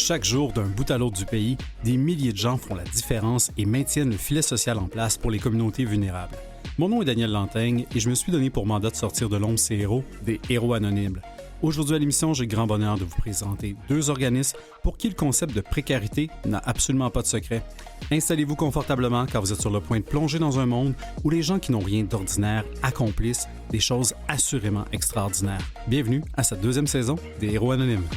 Chaque jour, d'un bout à l'autre du pays, des milliers de gens font la différence et maintiennent le filet social en place pour les communautés vulnérables. Mon nom est Daniel Lantaigne et je me suis donné pour mandat de sortir de l'ombre ces héros, des héros anonymes. Aujourd'hui à l'émission, j'ai le grand bonheur de vous présenter deux organismes pour qui le concept de précarité n'a absolument pas de secret. Installez-vous confortablement car vous êtes sur le point de plonger dans un monde où les gens qui n'ont rien d'ordinaire accomplissent des choses assurément extraordinaires. Bienvenue à cette deuxième saison des Héros Anonymes.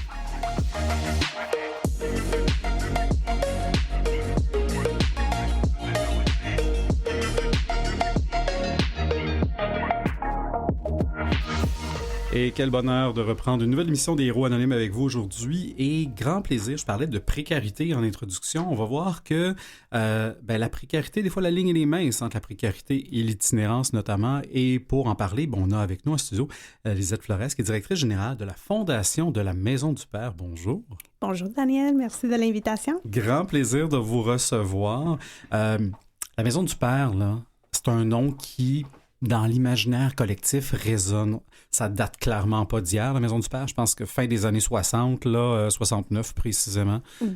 Et quel bonheur de reprendre une nouvelle émission des Héros Anonymes avec vous aujourd'hui. Et grand plaisir, je parlais de précarité en introduction. On va voir que la précarité, des fois la ligne est mince entre la précarité et l'itinérance notamment. Et pour en parler, on a avec nous en studio Lisette Flores, qui est directrice générale de la Fondation de la Maison du Père. Bonjour. Bonjour Daniel, merci de l'invitation. Grand plaisir de vous recevoir. La Maison du Père, là, c'est un nom qui, dans l'imaginaire collectif, résonne. Ça date clairement pas d'hier, la Maison du Père. Je pense que fin des années 60, 69 précisément, oui.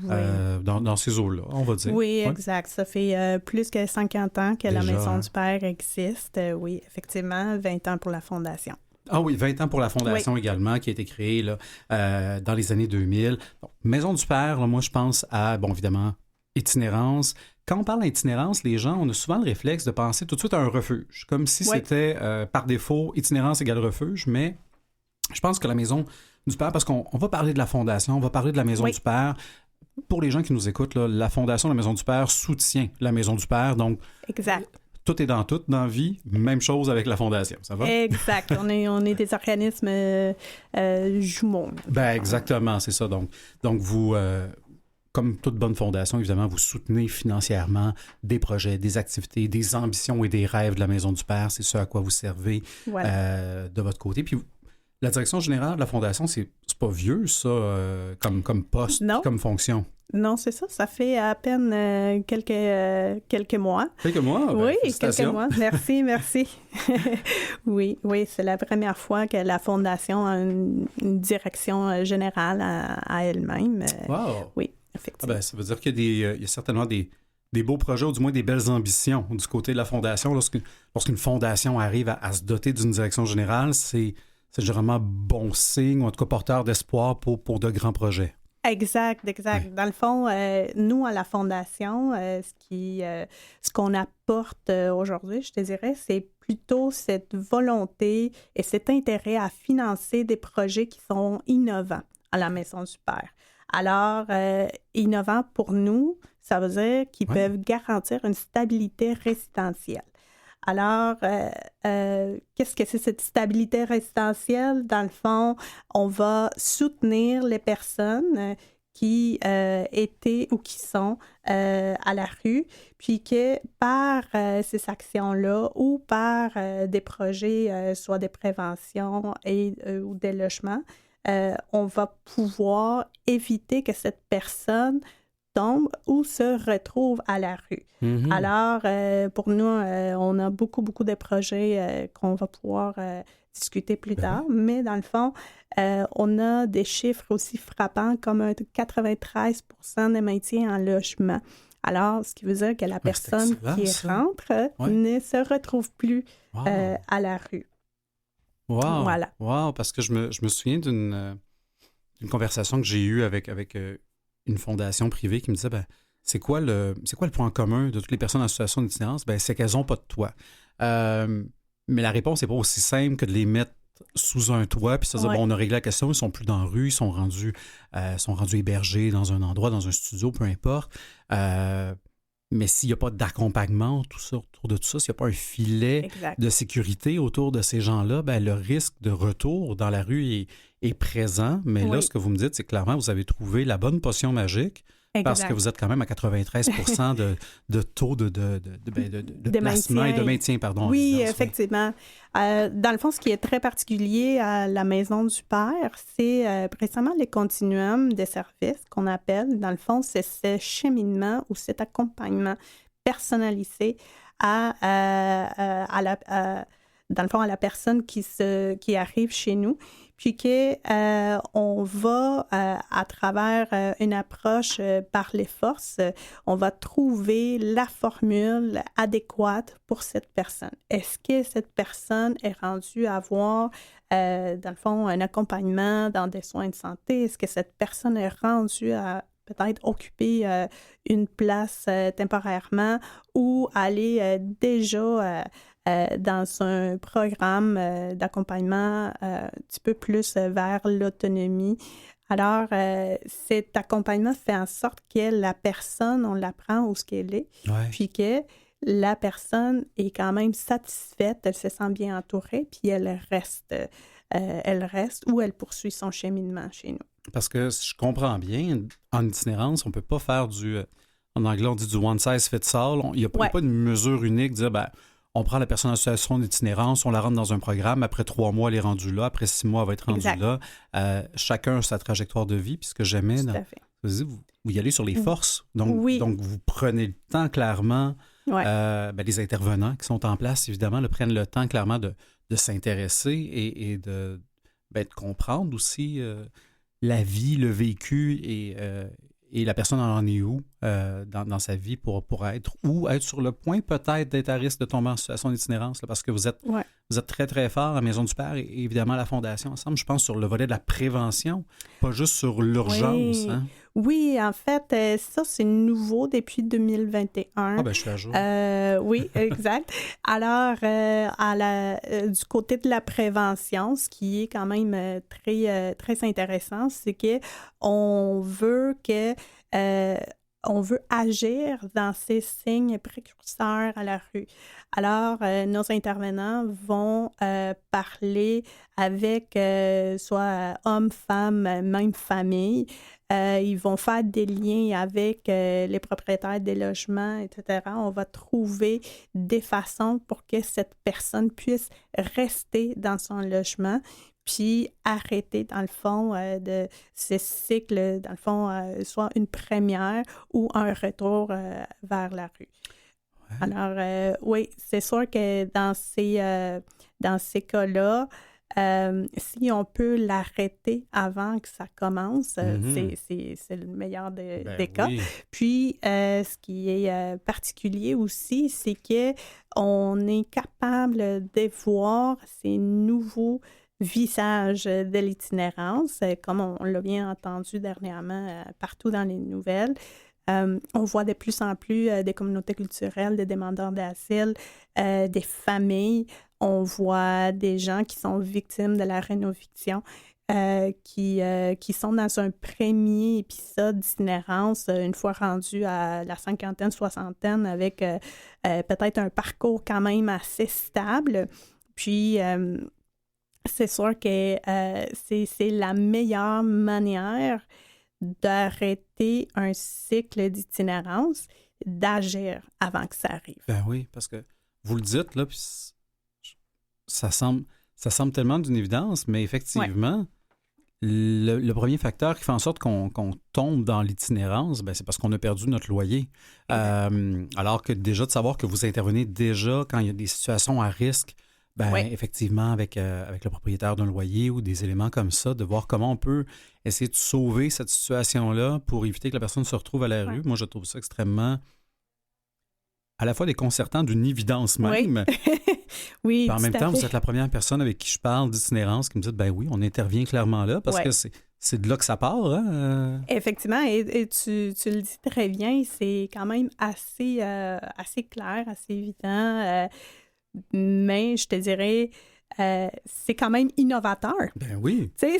Dans ces eaux-là, on va dire. Oui, exact. Ça fait plus que 50 ans que la Maison du Père existe. Oui, effectivement, 20 ans pour la Fondation. Ah oui, 20 ans pour la Fondation également, qui a été créée là, dans les années 2000. Donc, Maison du Père, là, moi, je pense à, évidemment, itinérance. Quand on parle d'itinérance, les gens, on a souvent le réflexe de penser tout de suite à un refuge, comme si c'était par défaut itinérance égale refuge, mais je pense que la Maison du Père, parce qu'on va parler de la Fondation, on va parler de la Maison du Père. Pour les gens qui nous écoutent, là, la Fondation de la Maison du Père soutient la Maison du Père, donc exact. Tout est dans tout, dans la vie, même chose avec la Fondation, ça va? Exact, on est des organismes jumeaux. Exactement, c'est ça, donc vous... Comme toute bonne fondation, évidemment, vous soutenez financièrement des projets, des activités, des ambitions et des rêves de la Maison du Père. C'est ce à quoi vous servez de votre côté. Puis la direction générale de la fondation, c'est pas vieux, ça, comme poste, comme fonction. Non, c'est ça. Ça fait à peine quelques mois. Quelques mois? Oui, quelques mois. Merci. Oui, c'est la première fois que la Fondation a une direction générale à elle-même. Wow! Oui. Ça veut dire qu'il y a certainement des beaux projets, ou du moins des belles ambitions du côté de la Fondation. Lorsqu'une fondation arrive à se doter d'une direction générale, c'est généralement bon signe, ou en tout cas porteur d'espoir pour de grands projets. Exact. Oui. Dans le fond, nous, à la Fondation, ce qu'on apporte aujourd'hui, je te dirais, c'est plutôt cette volonté et cet intérêt à financer des projets qui sont innovants à la Maison du Père. Alors, innovant pour nous, ça veut dire qu'ils peuvent garantir une stabilité résidentielle. Alors, qu'est-ce que c'est cette stabilité résidentielle? Dans le fond, on va soutenir les personnes qui étaient ou qui sont à la rue, puis que par ces actions-là ou par des projets, soit des préventions ou des logements, on va pouvoir éviter que cette personne tombe ou se retrouve à la rue. Mm-hmm. Alors, pour nous, on a beaucoup de projets qu'on va pouvoir discuter plus tard, mais dans le fond, on a des chiffres aussi frappants comme 93% de maintien en logement. Alors, ce qui veut dire que la personne qui rentre ne se retrouve plus à la rue. Wow! Voilà. Wow! Parce que je me souviens d'une conversation que j'ai eue avec une fondation privée qui me disait c'est quoi le point commun de toutes les personnes en situation d'itinérance? C'est qu'elles n'ont pas de toit. Mais la réponse n'est pas aussi simple que de les mettre sous un toit, puis ça dire on a réglé la question, ils sont plus dans la rue, ils sont rendus hébergés dans un endroit, dans un studio, peu importe. Mais s'il n'y a pas d'accompagnement autour de tout ça, s'il n'y a pas un filet de sécurité autour de ces gens-là, le risque de retour dans la rue est présent. Mais là, ce que vous me dites, c'est que clairement, vous avez trouvé la bonne potion magique parce que vous êtes quand même à 93% de taux de placement et de maintien. Oui, effectivement. Dans le fond, ce qui est très particulier à la Maison du Père, c'est précisément les continuums de services qu'on appelle. Dans le fond, c'est ce cheminement ou cet accompagnement personnalisé dans le fond, à la personne qui arrive chez nous. puis qu'on va, à travers une approche par les forces, on va trouver la formule adéquate pour cette personne. Est-ce que cette personne est rendue à avoir, dans le fond, un accompagnement dans des soins de santé? Est-ce que cette personne est rendue à peut-être occuper une place temporairement ou aller déjà dans un programme d'accompagnement un petit peu plus vers l'autonomie. Alors, cet accompagnement fait en sorte que la personne, on l'apprend où ce qu'elle est, puis que la personne est quand même satisfaite, elle se sent bien entourée, puis elle reste ou elle poursuit son cheminement chez nous. Parce que si je comprends bien, en itinérance, on ne peut pas faire en anglais, on dit du one size fits all. Il n'y a pas de mesure unique, dire, on prend la personne en situation d'itinérance, on la rentre dans un programme, après 3 mois, elle est rendue là, après 6 mois, elle va être rendue là. Chacun a sa trajectoire de vie, puis ce que j'aimais, vous y allez sur les forces. Donc, vous prenez le temps, clairement. Les intervenants qui sont en place, évidemment, prennent le temps, clairement, de s'intéresser et de comprendre aussi la vie, le vécu et la personne en est où dans sa vie pour être sur le point peut-être d'être à risque de tomber en situation d'itinérance, là, parce que vous êtes très, très fort à la Maison du Père et évidemment à la Fondation ensemble, je pense, sur le volet de la prévention, pas juste sur l'urgence. Oui, hein? Oui, en fait, ça, c'est nouveau depuis 2021. Je suis à jour. Oui, exact. Alors, du côté de la prévention, ce qui est quand même très intéressant, c'est qu'on veut on veut agir dans ces signes précurseurs à la rue. Alors, nos intervenants vont parler avec soit hommes, femmes, même famille. Ils vont faire des liens avec les propriétaires des logements, etc. On va trouver des façons pour que cette personne puisse rester dans son logement puis arrêter, dans le fond, de ce cycle, dans le fond, soit une première ou un retour vers la rue. Ouais. Alors, oui, c'est sûr que dans ces cas-là, si on peut l'arrêter avant que ça commence, c'est le meilleur des cas. Oui. Puis, ce qui est particulier aussi, c'est qu'on est capable de voir ces nouveaux visage de l'itinérance, comme on l'a bien entendu dernièrement partout dans les nouvelles. On voit de plus en plus des communautés culturelles, des demandeurs d'asile, des familles. On voit des gens qui sont victimes de la rénoviction, qui sont dans un premier épisode d'itinérance, une fois rendus à la cinquantaine, soixantaine, avec peut-être un parcours quand même assez stable. Puis, c'est sûr que c'est la meilleure manière d'arrêter un cycle d'itinérance, d'agir avant que ça arrive. Ben oui, parce que vous le dites, là, puis ça semble tellement d'une évidence, mais effectivement, le premier facteur qui fait en sorte qu'on tombe dans l'itinérance, c'est parce qu'on a perdu notre loyer. Alors que déjà, de savoir que vous intervenez déjà quand il y a des situations à risque, effectivement, avec le propriétaire d'un loyer ou des éléments comme ça, de voir comment on peut essayer de sauver cette situation-là pour éviter que la personne se retrouve à la rue. Moi, je trouve ça extrêmement, à la fois déconcertant d'une évidence même. Oui, en même temps, vous êtes la première personne avec qui je parle d'itinérance qui me dit, oui, on intervient clairement là parce que c'est de là que ça part. Hein? Effectivement, et tu le dis très bien, c'est quand même assez clair, assez évident. Mais je te dirais, c'est quand même innovateur. Ben oui. C'est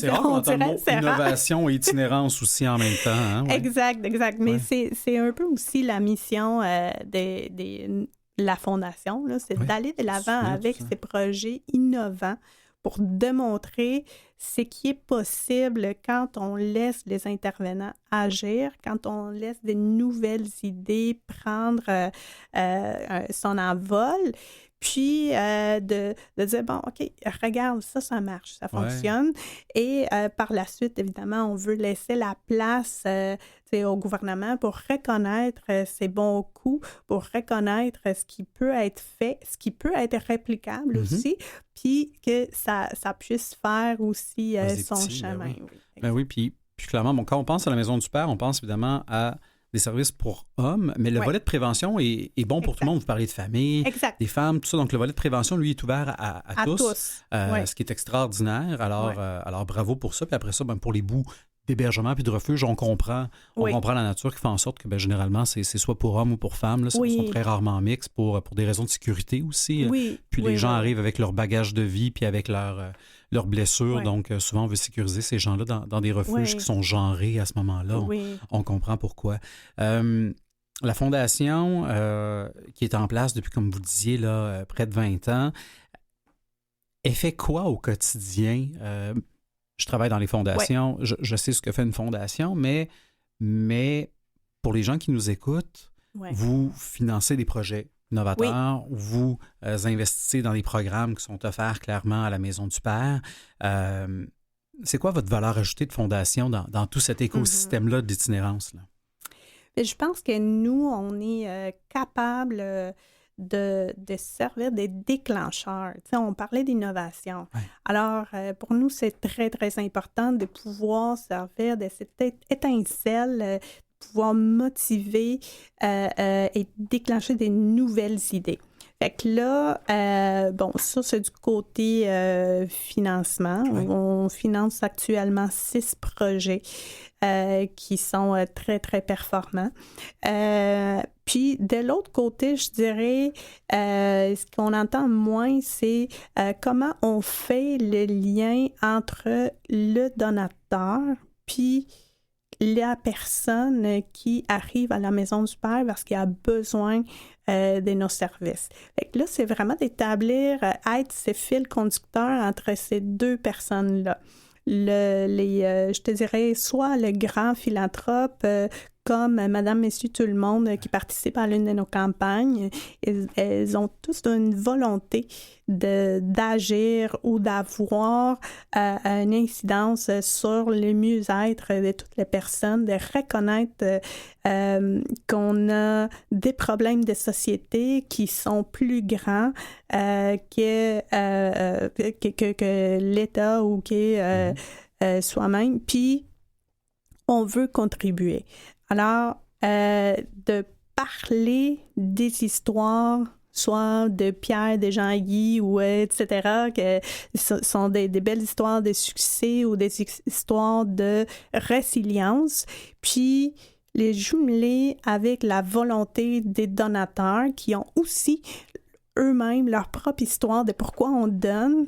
rare qu'on entende le mot innovation et itinérance aussi en même temps. Hein? Ouais. Exact. Mais c'est un peu aussi la mission de la Fondation, là, c'est d'aller de l'avant avec ces projets innovants pour démontrer ce qui est possible quand on laisse les intervenants agir, quand on laisse des nouvelles idées prendre son envol. puis de dire, bon, OK, regarde, ça marche, ça fonctionne. Et par la suite, évidemment, on veut laisser la place au gouvernement pour reconnaître ses bons coups, pour reconnaître ce qui peut être fait, ce qui peut être réplicable aussi, puis que ça puisse faire aussi son chemin. Oui, puis clairement, bon, quand on pense à la Maison du Père, on pense évidemment à des services pour hommes, mais le volet de prévention est bon pour tout le monde. Vous parlez de famille, des femmes, tout ça. Donc, le volet de prévention, lui, est ouvert à tous. Ce qui est extraordinaire. Alors, bravo pour ça. Puis après ça, pour les bouts d'hébergement puis de refuge, on comprend la nature qui fait en sorte que généralement, c'est soit pour hommes ou pour femmes. Là, sont très rarement mixtes pour des raisons de sécurité aussi. Puis les gens arrivent avec leur bagage de vie puis avec leurs blessures. Donc, souvent, on veut sécuriser ces gens-là dans des refuges qui sont genrés à ce moment-là. On comprend pourquoi. La Fondation, qui est en place depuis, comme vous le disiez, là, près de 20 ans, elle fait quoi au quotidien? Je travaille dans les fondations, je sais ce que fait une fondation, mais pour les gens qui nous écoutent, vous financez des projets innovateurs, vous investissez dans des programmes qui sont offerts clairement à la Maison du Père. C'est quoi votre valeur ajoutée de fondation dans tout cet écosystème-là d'itinérance? Là? Je pense que nous, on est capable de servir des déclencheurs. Tu sais, on parlait d'innovation. Alors, pour nous, c'est très, très important de pouvoir servir de cette étincelle, pouvoir motiver et déclencher des nouvelles idées. Fait que là, ça, c'est du côté financement. On finance actuellement 6 projets qui sont très, très performants. Puis, de l'autre côté, je dirais, ce qu'on entend moins, c'est comment on fait le lien entre le donateur puis la personne qui arrive à la Maison du Père parce qu'il a besoin de nos services. Fait que là, c'est vraiment d'établir, être ces fils conducteurs entre ces deux personnes-là. Je te dirais, soit le grand philanthrope comme Madame, Messieurs, tout le monde qui participe à l'une de nos campagnes, elles ont tous une volonté d'agir ou d'avoir une incidence sur le mieux-être de toutes les personnes, de reconnaître qu'on a des problèmes de société qui sont plus grands que l'État ou que soi-même, puis on veut contribuer. Alors, de parler des histoires, soit de Pierre, de Jean-Guy, ou etc., que ce sont des belles histoires de succès ou des histoires de résilience, puis les jumeler avec la volonté des donateurs qui ont aussi eux-mêmes leur propre histoire de pourquoi on donne,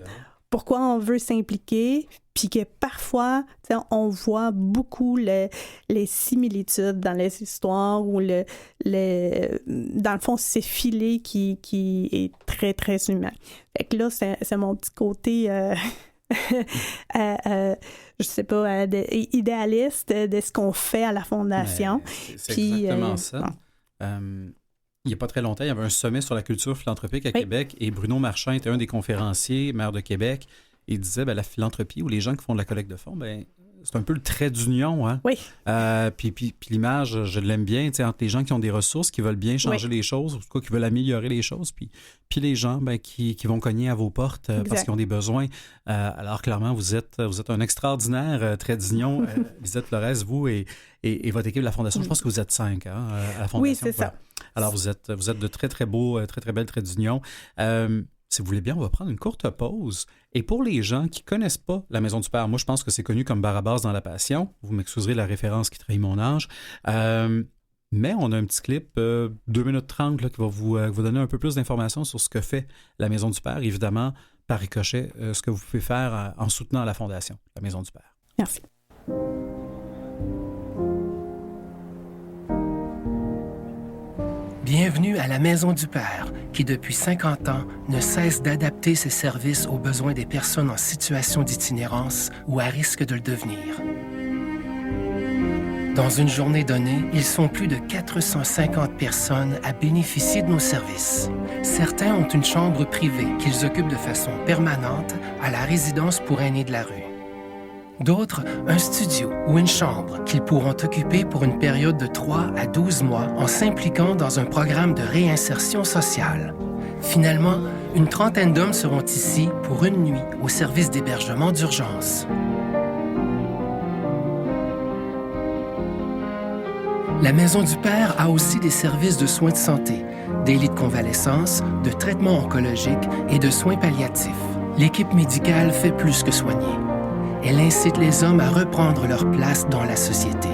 pourquoi on veut s'impliquer, puis que parfois, on voit beaucoup les similitudes dans les histoires ou dans le fond, c'est filé qui est très, très humain. Fait que là, c'est mon petit côté, je sais pas, idéaliste de ce qu'on fait à la Fondation. C'est exactement ça. Il n'y a pas très longtemps, il y avait un sommet sur la culture philanthropique à Québec et Bruno Marchand était un des conférenciers, maire de Québec, et il disait la philanthropie ou les gens qui font de la collecte de fonds, c'est un peu le trait d'union. Hein? Oui. Puis l'image, je l'aime bien, entre les gens qui ont des ressources, qui veulent bien changer les choses, ou en tout cas qui veulent améliorer les choses, puis les gens qui vont cogner à vos portes parce qu'ils ont des besoins. Alors clairement, vous êtes un extraordinaire trait d'union. Lisette Flores, vous et votre équipe de la Fondation, je pense que vous êtes 5 à la Fondation. Oui, c'est ça. Alors vous êtes de très, très beaux, très, très belles traits d'union. Si vous voulez bien, on va prendre une courte pause. Et pour les gens qui ne connaissent pas la Maison du Père, moi, je pense que c'est connu comme Barabbas dans la Passion. Vous m'excuserez la référence qui trahit mon âge. Mais on a un petit clip, 2 minutes 30, là, qui va vous donner un peu plus d'informations sur ce que fait la Maison du Père. Évidemment, par ricochet, ce que vous pouvez faire en soutenant la Fondation, la Maison du Père. Merci. Bienvenue à la Maison du Père, qui depuis 50 ans ne cesse d'adapter ses services aux besoins des personnes en situation d'itinérance ou à risque de le devenir. Dans une journée donnée, ils sont plus de 450 personnes à bénéficier de nos services. Certains ont une chambre privée qu'ils occupent de façon permanente à la résidence pour aînés de la rue. D'autres, un studio ou une chambre qu'ils pourront occuper pour une période de 3 à 12 mois en s'impliquant dans un programme de réinsertion sociale. Finalement, une trentaine d'hommes seront ici pour une nuit au service d'hébergement d'urgence. La Maison du Père a aussi des services de soins de santé, des lits de convalescence, de traitements oncologiques et de soins palliatifs. L'équipe médicale fait plus que soigner. Elle incite les hommes à reprendre leur place dans la société.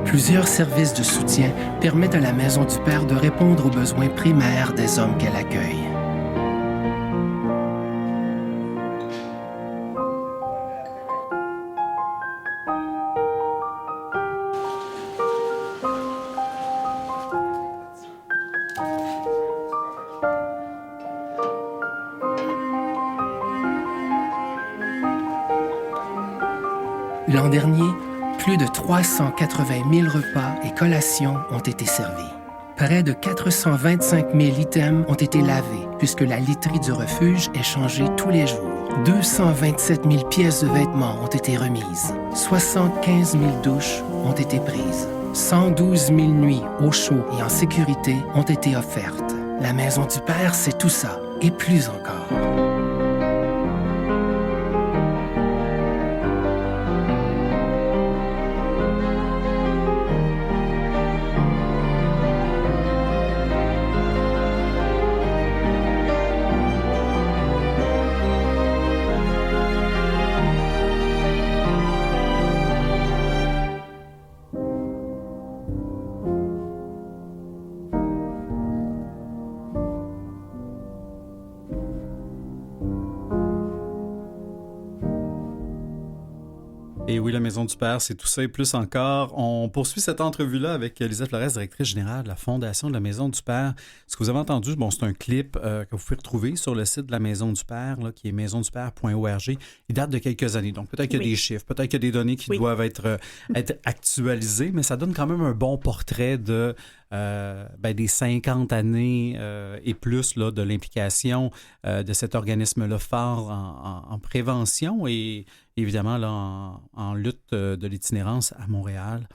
Plusieurs services de soutien permettent à la Maison du Père de répondre aux besoins primaires des hommes qu'elle accueille. L'an dernier, plus de 380 000 repas et collations ont été servis. Près de 425 000 items ont été lavés, puisque la literie du refuge est changée tous les jours. 227 000 pièces de vêtements ont été remises. 75 000 douches ont été prises. 112 000 nuits au chaud et en sécurité ont été offertes. La Maison du Père, c'est tout ça, et plus encore. Et oui, la Maison du Père, c'est tout ça et plus encore. On poursuit cette entrevue-là avec Lisa Flores, directrice générale de la Fondation de la Maison du Père. Ce que vous avez entendu, c'est un clip que vous pouvez retrouver sur le site de la Maison du Père, là, qui est maisondupère.org. Il date de quelques années, donc peut-être qu'il y a des chiffres, peut-être qu'il y a des données qui doivent être actualisées, mais ça donne quand même un bon portrait de des 50 années et plus là, de l'implication de cet organisme-là fort en prévention et évidemment là, en lutte de l'itinérance à Montréal.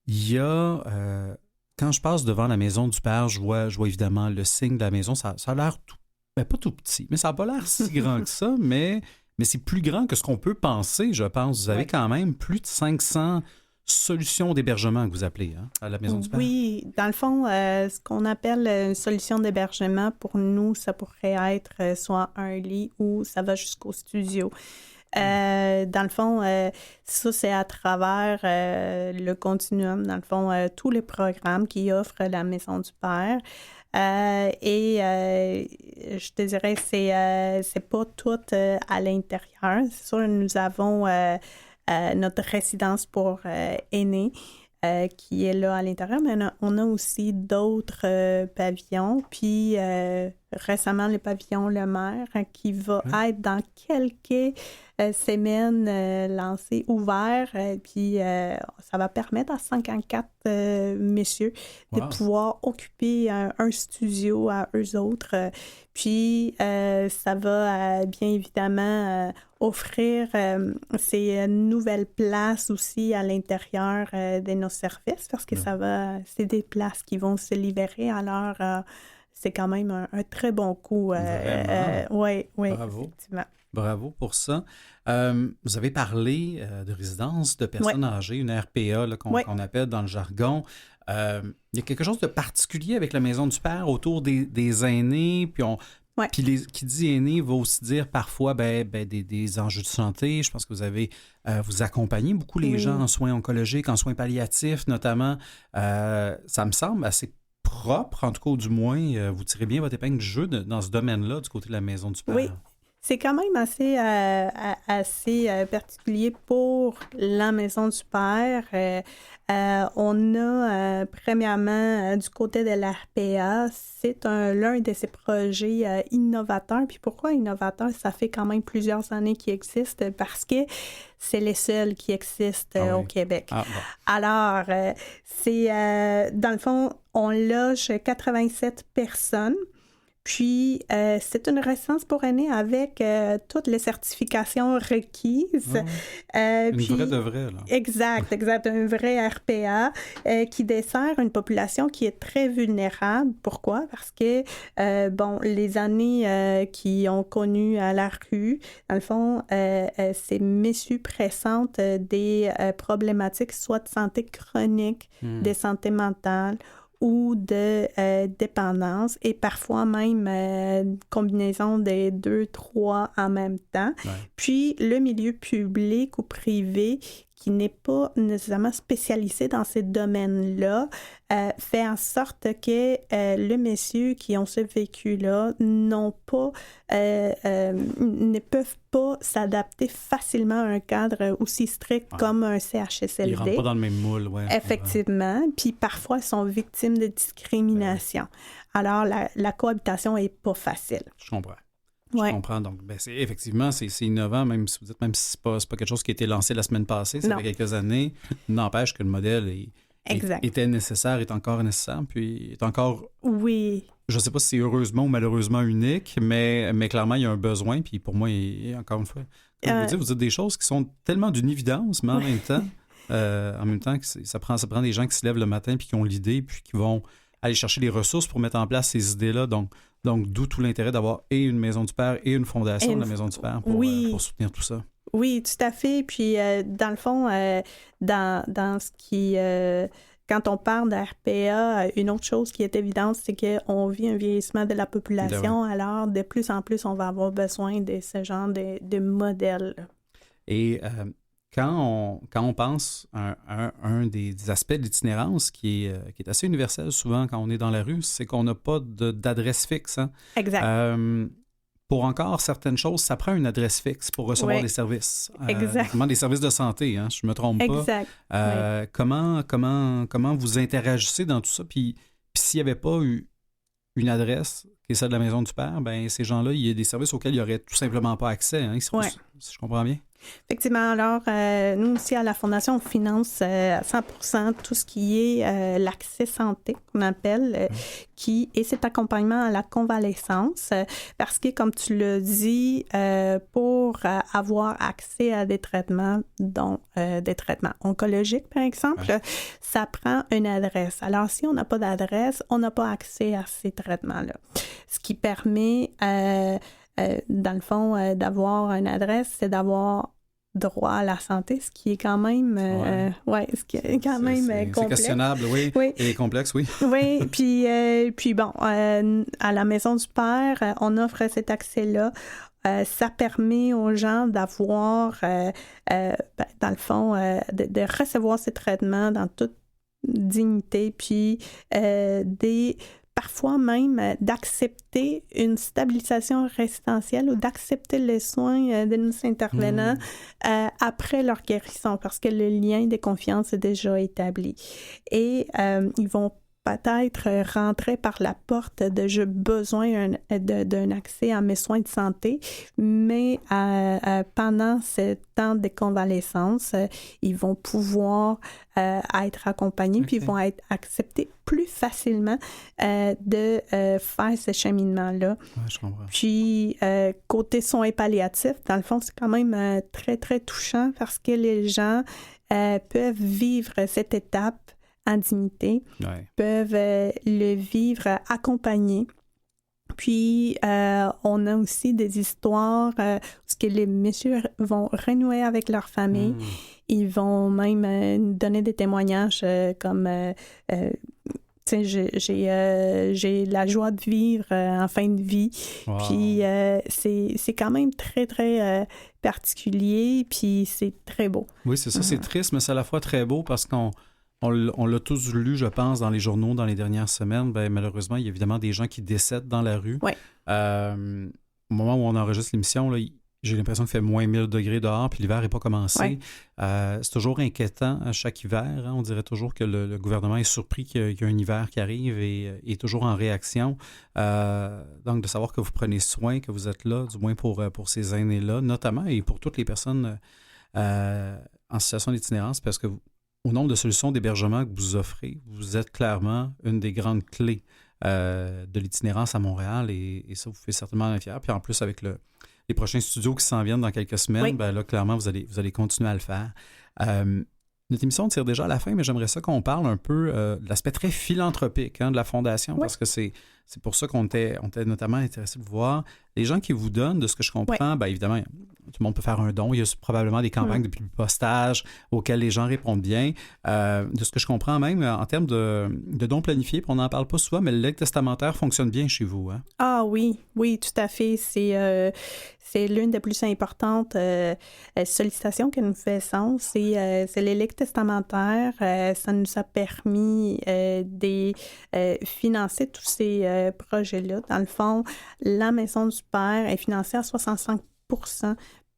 Il y a, quand je passe devant la Maison du Père, je vois évidemment le signe de la maison. Ça a l'air tout, pas tout petit, mais ça n'a pas l'air si grand que ça, mais c'est plus grand que ce qu'on peut penser, je pense. Vous avez quand même plus de 500 solution d'hébergement que vous appelez à la Maison du Père? Oui, dans le fond, ce qu'on appelle une solution d'hébergement, pour nous, ça pourrait être soit un lit ou ça va jusqu'au studio. Dans le fond, ça, c'est à travers le continuum, dans le fond, tous les programmes qui offrent la Maison du Père. Je te dirais, c'est pas tout à l'intérieur. C'est sûr, nous avons notre résidence pour aînés qui est là à l'intérieur, mais on a aussi d'autres pavillons. Puis récemment, le pavillon Le Maire qui va être dans quelques semaines lancé, ouvert. Puis ça va permettre à 54 messieurs de pouvoir occuper un studio à eux autres. Puis ça va bien évidemment offrir ces nouvelles places aussi à l'intérieur de nos services parce que c'est des places qui vont se libérer. Alors, c'est quand même un très bon coup. Oui, bravo. Effectivement. Bravo pour ça. Vous avez parlé de résidence de personnes âgées, une RPA là, qu'on appelle dans le jargon. Il y a quelque chose de particulier avec la Maison du Père autour des aînés, puis qui dit aîné va aussi dire parfois des enjeux de santé. Je pense que vous accompagnez beaucoup les gens en soins oncologiques, en soins palliatifs notamment. Ça me semble assez propre, en tout cas, du moins, vous tirez bien votre épingle du jeu dans ce domaine-là, du côté de la Maison du Père. Oui, C'est quand même assez particulier pour la Maison du Père. On a, premièrement, du côté de l'RPA, c'est l'un de ces projets innovateurs. Puis pourquoi innovateur? Ça fait quand même plusieurs années qu'il existe parce que c'est les seuls qui existent au Québec. Ah, bon. Alors, dans le fond, on loge 87 personnes. Puis, c'est une résidence pour aînés avec toutes les certifications requises. Une vraie de vraie, là. Exact. Un vrai RPA qui dessert une population qui est très vulnérable. Pourquoi? Parce que, les années qui ont connu à la rue, dans le fond, ces messieurs pressentent des problématiques soit de santé chronique, de santé mentale, ou de dépendance et parfois même combinaison des 2, 3 en même temps. Ouais. Puis le milieu public ou privé qui n'est pas nécessairement spécialisé dans ces domaines-là fait en sorte que les messieurs qui ont ce vécu-là ne peuvent pas s'adapter facilement à un cadre aussi strict comme un CHSLD. Ils ne rentrent pas dans le même moule, oui. Effectivement. Puis parfois, ils sont victimes de discrimination. Alors, la cohabitation n'est pas facile. Je comprends. Je comprends. Donc, effectivement, c'est innovant, même si vous dites, même si c'est pas quelque chose qui a été lancé la semaine passée, ça fait quelques années. N'empêche que le modèle était nécessaire, est encore nécessaire, puis est encore... Oui. Je ne sais pas si c'est heureusement ou malheureusement unique, mais clairement, il y a un besoin, puis pour moi, encore une fois, comme vous dites des choses qui sont tellement d'une évidence, mais en même temps, que ça prend des gens qui se lèvent le matin, puis qui ont l'idée, puis qui vont aller chercher les ressources pour mettre en place ces idées-là. Donc d'où tout l'intérêt d'avoir et une Maison du Père et une fondation de la Maison du Père pour soutenir tout ça. Oui, tout à fait. Puis, dans le fond, dans ce qui... quand on parle de RPA, une autre chose qui est évidente, c'est qu'on vit un vieillissement de la population. Alors, de plus en plus, on va avoir besoin de ce genre de modèles. Et... Quand on pense à un des aspects de l'itinérance qui est assez universel souvent quand on est dans la rue, c'est qu'on n'a pas d'adresse fixe. Hein? Exact. Pour encore certaines choses, ça prend une adresse fixe pour recevoir des services. Notamment des services de santé, hein, je ne me trompe pas. Exact. Comment vous interagissez dans tout ça? Puis s'il n'y avait pas eu une adresse qui est celle de la Maison du Père, ben ces gens-là, il y a des services auxquels ils n'auraient tout simplement pas accès. Hein, si je comprends bien. Effectivement. Alors, nous aussi, à la Fondation, on finance à 100% tout ce qui est l'accès santé, qu'on appelle, et cet accompagnement à la convalescence. Parce que, comme tu l'as dit, pour avoir accès à des traitements, dont des traitements oncologiques, par exemple, ça prend une adresse. Alors, si on n'a pas d'adresse, on n'a pas accès à ces traitements-là. Ce qui permet... dans le fond, d'avoir une adresse, c'est d'avoir droit à la santé, ce qui est quand même, ce qui est quand même complexe. C'est questionnable, oui. Et complexe, oui. Oui, puis bon, à la Maison du Père, on offre cet accès-là. Ça permet aux gens d'avoir, dans le fond, de recevoir ces traitements dans toute dignité, puis parfois même d'accepter une stabilisation résidentielle ou d'accepter les soins de nos intervenants après leur guérison, parce que le lien de confiance est déjà établi. Et ils vont peut-être rentrer par la porte de « j'ai besoin d'un accès à mes soins de santé », mais pendant ce temps de convalescence, ils vont pouvoir être accompagnés, puis ils vont être acceptés plus facilement de faire ce cheminement-là. Ouais, je comprends. Puis, côté soins palliatifs, dans le fond, c'est quand même très, très touchant parce que les gens peuvent vivre cette étape en dignité, peuvent le vivre accompagnés. Puis, on a aussi des histoires où les messieurs vont renouer avec leur famille. Ils vont même donner des témoignages comme... j'ai la joie de vivre en fin de vie. Wow. Puis, c'est quand même très, très particulier, puis c'est très beau. Oui, c'est ça, c'est triste, mais c'est à la fois très beau parce qu'on l'a tous lu, je pense, dans les journaux dans les dernières semaines. Bien, malheureusement, il y a évidemment des gens qui décèdent dans la rue. Ouais. au moment où on enregistre l'émission, là, j'ai l'impression qu'il fait moins 1000 degrés dehors, puis l'hiver n'est pas commencé. C'est toujours inquiétant à chaque hiver. On dirait toujours que le gouvernement est surpris qu'il y a un hiver qui arrive et est toujours en réaction. Donc, de savoir que vous prenez soin, que vous êtes là, du moins pour ces aînés-là, notamment, et pour toutes les personnes en situation d'itinérance, parce que au nombre de solutions d'hébergement que vous offrez, vous êtes clairement une des grandes clés de l'itinérance à Montréal et ça, vous faites certainement en fier. Puis en plus, avec les prochains studios qui s'en viennent dans quelques semaines, ben là, clairement, vous allez continuer à le faire. Notre émission tire déjà à la fin, mais j'aimerais ça qu'on parle un peu de l'aspect très philanthropique de la Fondation, parce que c'est pour ça qu'on était notamment intéressé de voir les gens qui vous donnent, de ce que je comprends, bien évidemment, tout le monde peut faire un don. Il y a probablement des campagnes de postage auxquelles les gens répondent bien. De ce que je comprends même, en termes de dons planifiés, on n'en parle pas souvent, mais le legs testamentaire fonctionne bien chez vous. Hein? Ah oui, tout à fait. C'est l'une des plus importantes sollicitations que nous faisons. C'est les legs testamentaires. Ça nous a permis de financer tous ces projets-là. Dans le fond, la Maison du Père est financée à 65%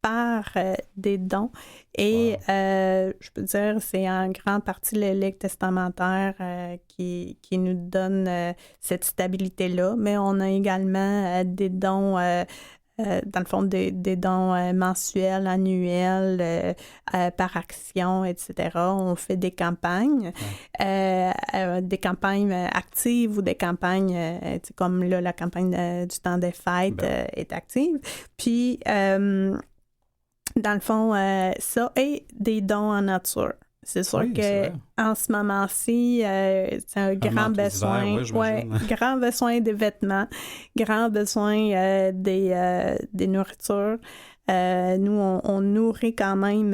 par des dons. Et je peux dire, c'est en grande partie le legs testamentaire qui nous donne cette stabilité-là. Mais on a également des dons, dans le fond, des dons mensuels, annuels, par action, etc. On fait des campagnes actives ou des campagnes, comme là, la campagne du temps des fêtes est active. Puis, dans le fond, ça et des dons en nature. C'est sûr qu'en ce moment-ci, c'est un grand besoin. Grand besoin des vêtements, grand besoin des nourritures. Nous, on nourrit quand même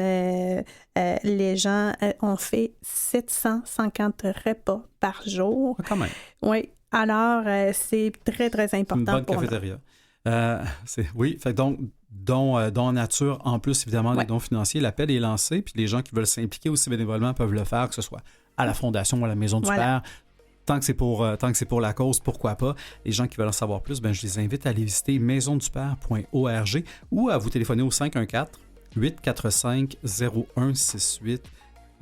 les gens. On fait 750 repas par jour. Quand même. Oui. Alors, c'est très, très important une bonne pour cafétéria. Oui, fait donc dons en nature, en plus évidemment des dons financiers. L'appel est lancé, puis les gens qui veulent s'impliquer aussi bénévolement peuvent le faire, que ce soit à la Fondation ou à la Maison du Père. Tant que c'est pour la cause, pourquoi pas. Les gens qui veulent en savoir plus, je les invite à aller visiter maisondupère.org ou à vous téléphoner au 514-845-0168.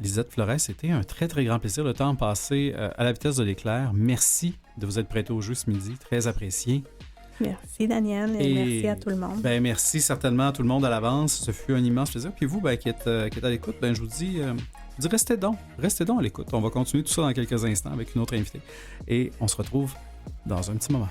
Lisette Flores, c'était un très, très grand plaisir. Le temps passé à la vitesse de l'éclair. Merci de vous être prêté au jeu ce midi. Très apprécié. Merci, Daniel, et merci à tout le monde. Merci certainement à tout le monde à l'avance. Ce fut un immense plaisir. Puis vous, qui êtes à l'écoute, je vous dis restez donc à l'écoute. On va continuer tout ça dans quelques instants avec une autre invitée. Et on se retrouve dans un petit moment.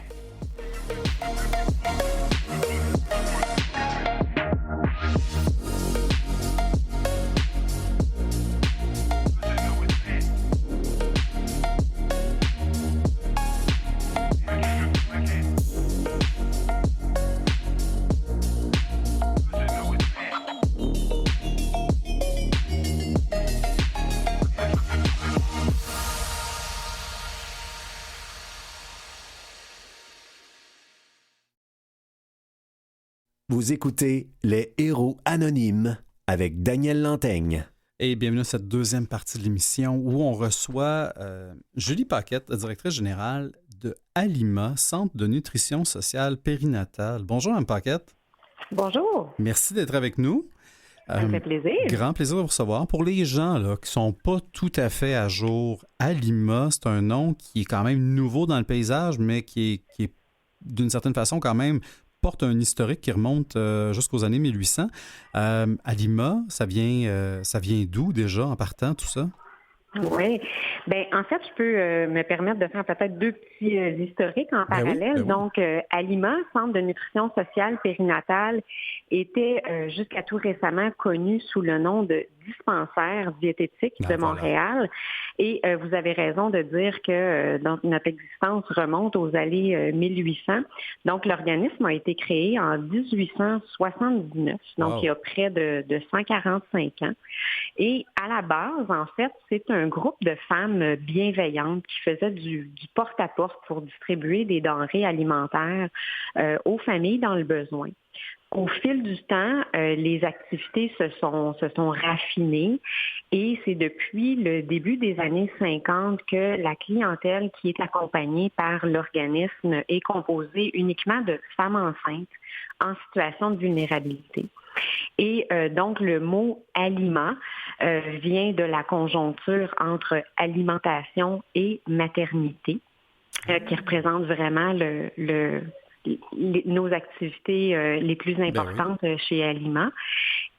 Vous écoutez Les Héros Anonymes avec Daniel Lantaigne. Et bienvenue à cette deuxième partie de l'émission où on reçoit Julie Paquette, directrice générale de Alima, Centre de nutrition sociale périnatale. Bonjour, Mme Paquette. Bonjour. Merci d'être avec nous. Ça me fait plaisir. Grand plaisir de vous recevoir. Pour les gens qui ne sont pas tout à fait à jour, Alima, c'est un nom qui est quand même nouveau dans le paysage, mais qui est d'une certaine façon quand même porte un historique qui remonte jusqu'aux années 1800. Alima, ça vient d'où déjà en partant, tout ça? Oui. En fait, je peux me permettre de faire peut-être deux petits historiques en parallèle. Donc, Alima, Centre de nutrition sociale périnatale, était jusqu'à tout récemment connu sous le nom de dispensaire diététique de Montréal. Et vous avez raison de dire que notre existence remonte aux années 1800. Donc, l'organisme a été créé en 1879, donc il y a près de 145 ans. Et à la base, en fait, c'est un groupe de femmes bienveillantes qui faisaient du porte-à-porte pour distribuer des denrées alimentaires aux familles dans le besoin. Au fil du temps, les activités se sont raffinées décliné. Et c'est depuis le début des années 50 que la clientèle qui est accompagnée par l'organisme est composée uniquement de femmes enceintes en situation de vulnérabilité. Et donc, le mot « aliment » vient de la conjoncture entre alimentation et maternité, qui représente vraiment nos activités les plus importantes chez Aliment.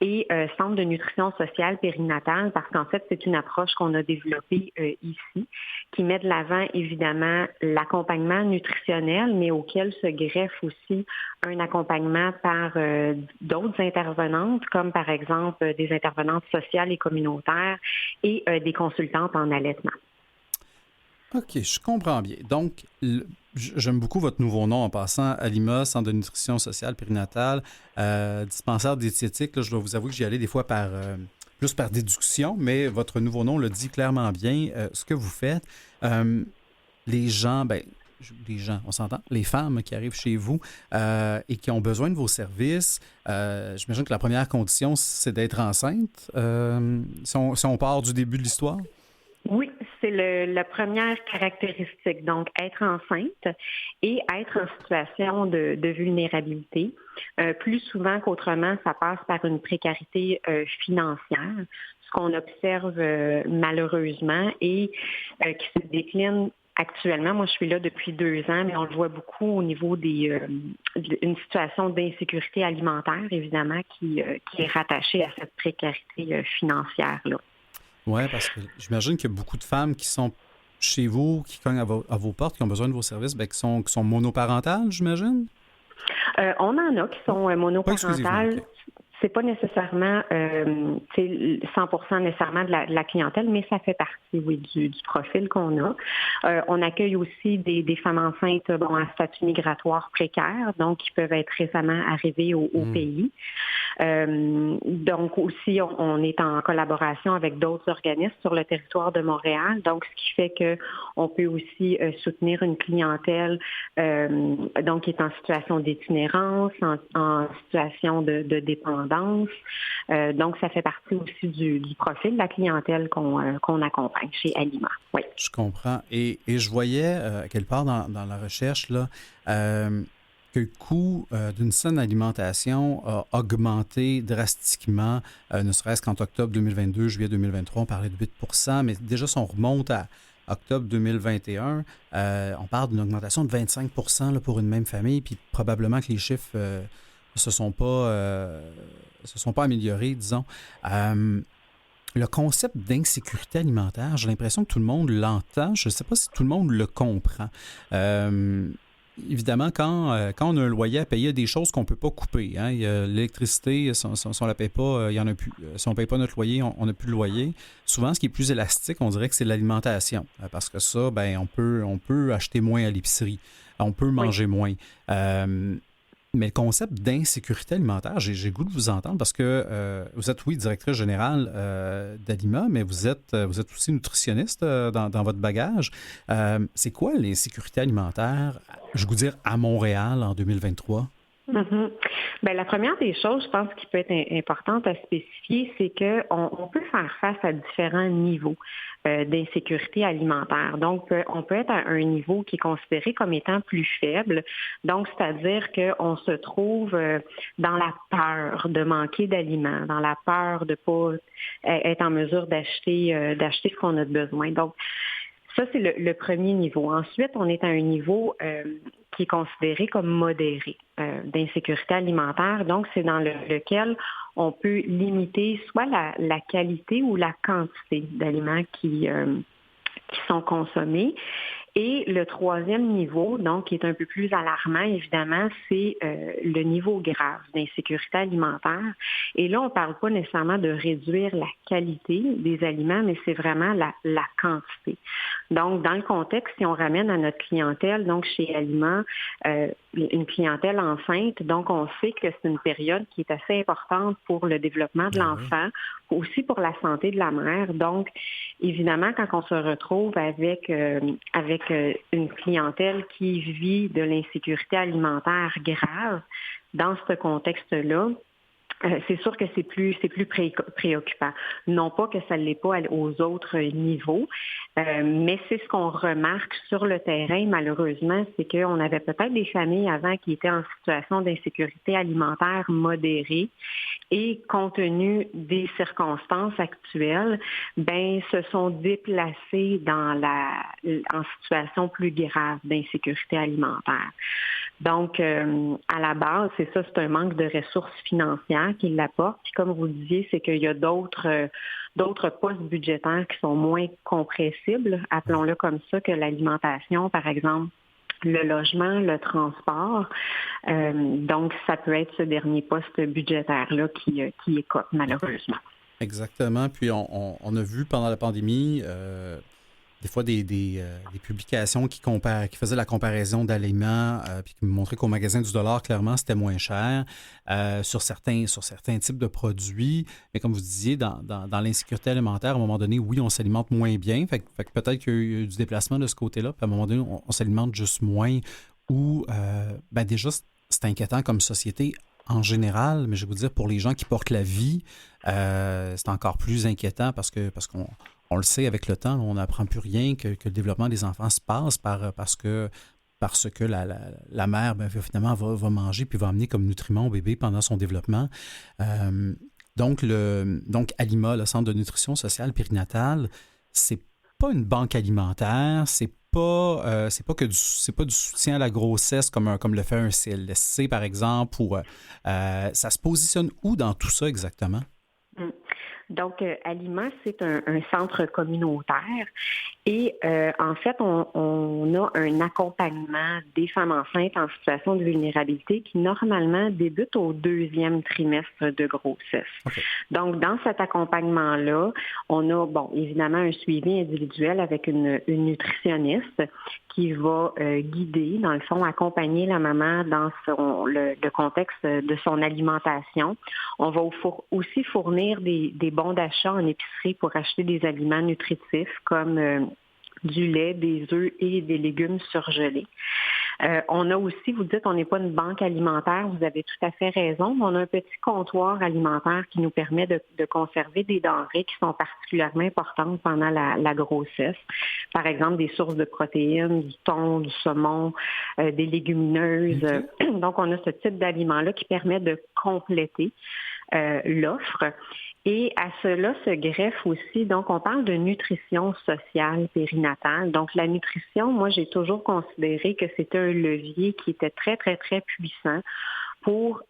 Et centre de nutrition sociale périnatale, parce qu'en fait, c'est une approche qu'on a développée ici, qui met de l'avant, évidemment, l'accompagnement nutritionnel, mais auquel se greffe aussi un accompagnement par d'autres intervenantes, comme par exemple des intervenantes sociales et communautaires et des consultantes en allaitement. OK, je comprends bien. Donc, j'aime beaucoup votre nouveau nom en passant, Alima, Centre de nutrition sociale périnatale, dispensaire diététique. Là, je dois vous avouer que j'y allais des fois plus par déduction, mais votre nouveau nom le dit clairement bien ce que vous faites. Les gens, on s'entend, les femmes qui arrivent chez vous et qui ont besoin de vos services, j'imagine que la première condition, c'est d'être enceinte, si on part du début de l'histoire. Oui, c'est la première caractéristique. Donc, être enceinte et être en situation de vulnérabilité. Plus souvent qu'autrement, ça passe par une précarité financière, ce qu'on observe malheureusement et qui se décline actuellement. Moi, je suis là depuis 2 ans, mais on le voit beaucoup au niveau d'une situation d'insécurité alimentaire, évidemment, qui est rattachée à cette précarité financière-là. Oui, parce que j'imagine qu'il y a beaucoup de femmes qui sont chez vous, qui cognent à vos portes, qui ont besoin de vos services, qui sont monoparentales, j'imagine? On en a qui sont monoparentales. Okay. C'est pas nécessairement 100% nécessairement de la clientèle, mais ça fait partie, oui, du profil qu'on a. On accueille aussi des femmes enceintes à statut migratoire précaire, donc qui peuvent être récemment arrivées au pays. Donc aussi, on est en collaboration avec d'autres organismes sur le territoire de Montréal, donc ce qui fait qu'on peut aussi soutenir une clientèle donc qui est en situation d'itinérance, en situation de dépendance. Donc, ça fait partie aussi du profil de la clientèle qu'on accompagne chez Aliment. Oui. Je comprends. Et je voyais, quelque part dans la recherche, là, que le coût d'une saine alimentation a augmenté drastiquement, ne serait-ce qu'en octobre 2022, juillet 2023, on parlait de 8 %, mais déjà, si on remonte à octobre 2021, on parle d'une augmentation de 25 % là, pour une même famille, puis probablement que les chiffres se sont pas améliorés, disons. Le concept d'insécurité alimentaire, j'ai l'impression que tout le monde l'entend. Je ne sais pas si tout le monde le comprend. Évidemment, quand on a un loyer à payer, il y a des choses qu'on ne peut pas couper. Hein. Il y a l'électricité, si on ne la paye pas, il n'y en a plus. Si on ne paye pas notre loyer, on n'a plus de loyer. Souvent, ce qui est plus élastique, on dirait que c'est l'alimentation. Parce que ça, on peut acheter moins à l'épicerie. On peut manger moins. Mais le concept d'insécurité alimentaire, j'ai le goût de vous entendre parce que vous êtes, oui, directrice générale d'Alima, mais vous êtes aussi nutritionniste dans votre bagage. C'est quoi l'insécurité alimentaire, je veux dire, à Montréal en 2023? Mm-hmm. Bien, la première des choses, je pense, qui peut être importante à spécifier, c'est qu'on peut faire face à différents niveaux d'insécurité alimentaire. Donc, on peut être à un niveau qui est considéré comme étant plus faible. Donc, c'est-à-dire qu'on se trouve dans la peur de manquer d'aliments, dans la peur de ne pas être en mesure d'acheter ce qu'on a besoin. Donc, ça, c'est le premier niveau. Ensuite, on est à un niveau qui est considéré comme modéré d'insécurité alimentaire. Donc, c'est dans lequel on peut limiter soit la qualité ou la quantité d'aliments qui sont consommés. Et le troisième niveau, donc, qui est un peu plus alarmant, évidemment, c'est le niveau grave d'insécurité alimentaire. Et là, on ne parle pas nécessairement de réduire la qualité des aliments, mais c'est vraiment la quantité. Donc, dans le contexte, si on ramène à notre clientèle, donc chez Aliment, une clientèle enceinte, donc on sait que c'est une période qui est assez importante pour le développement de l'enfant, aussi pour la santé de la mère. Donc, évidemment, quand on se retrouve avec une clientèle qui vit de l'insécurité alimentaire grave, dans ce contexte-là, c'est sûr que c'est plus préoccupant. Non pas que ça ne l'est pas aux autres niveaux, mais c'est ce qu'on remarque sur le terrain, malheureusement, c'est qu'on avait peut-être des familles avant qui étaient en situation d'insécurité alimentaire modérée et compte tenu des circonstances actuelles, se sont déplacées en situation plus grave d'insécurité alimentaire. Donc, à la base, c'est ça, c'est un manque de ressources financières qui l'apporte. Puis comme vous le disiez, c'est qu'il y a d'autres postes budgétaires qui sont moins compressibles, appelons-le comme ça, que l'alimentation, par exemple, le logement, le transport. Donc, ça peut être ce dernier poste budgétaire-là qui écope, malheureusement. Exactement. Puis, on a vu pendant la pandémie... des fois des publications qui faisaient la comparaison d'aliments puis qui montraient qu'au magasin du dollar, clairement, c'était moins cher sur certains types de produits. Mais comme vous disiez, dans l'insécurité alimentaire, à un moment donné, oui, on s'alimente moins bien. Fait que peut-être qu'il y a eu du déplacement de ce côté-là. Puis à un moment donné, on s'alimente juste moins. Ou déjà, c'est inquiétant comme société en général, mais je vais vous dire, pour les gens qui portent la vie, c'est encore plus inquiétant parce qu'on le sait avec le temps, on n'apprend plus rien que le développement des enfants se passe parce que la mère, finalement, va manger puis va amener comme nutriment au bébé pendant son développement. Donc, Alima, le Centre de nutrition sociale périnatale, c'est pas une banque alimentaire, c'est pas du soutien à la grossesse comme le fait un CLSC, par exemple, ou ça se positionne où dans tout ça exactement? Donc, Alima, c'est un centre communautaire et en fait, on a un accompagnement des femmes enceintes en situation de vulnérabilité qui normalement débute au 2e trimestre de grossesse. Okay. Donc, dans cet accompagnement-là, on a, évidemment, un suivi individuel avec une nutritionniste qui va guider, dans le fond, accompagner la maman dans le contexte de son alimentation. On va aussi fournir des bons d'achat en épicerie pour acheter des aliments nutritifs comme du lait, des œufs et des légumes surgelés. On a aussi, vous dites, on n'est pas une banque alimentaire, vous avez tout à fait raison, mais on a un petit comptoir alimentaire qui nous permet de conserver des denrées qui sont particulièrement importantes pendant la grossesse. Par exemple, des sources de protéines, du thon, du saumon, des légumineuses. Okay. Donc, on a ce type d'aliments-là qui permet de compléter l'offre. Et à cela se greffe aussi, donc on parle de nutrition sociale périnatale. Donc la nutrition, moi j'ai toujours considéré que c'était un levier qui était très, très, très puissant pour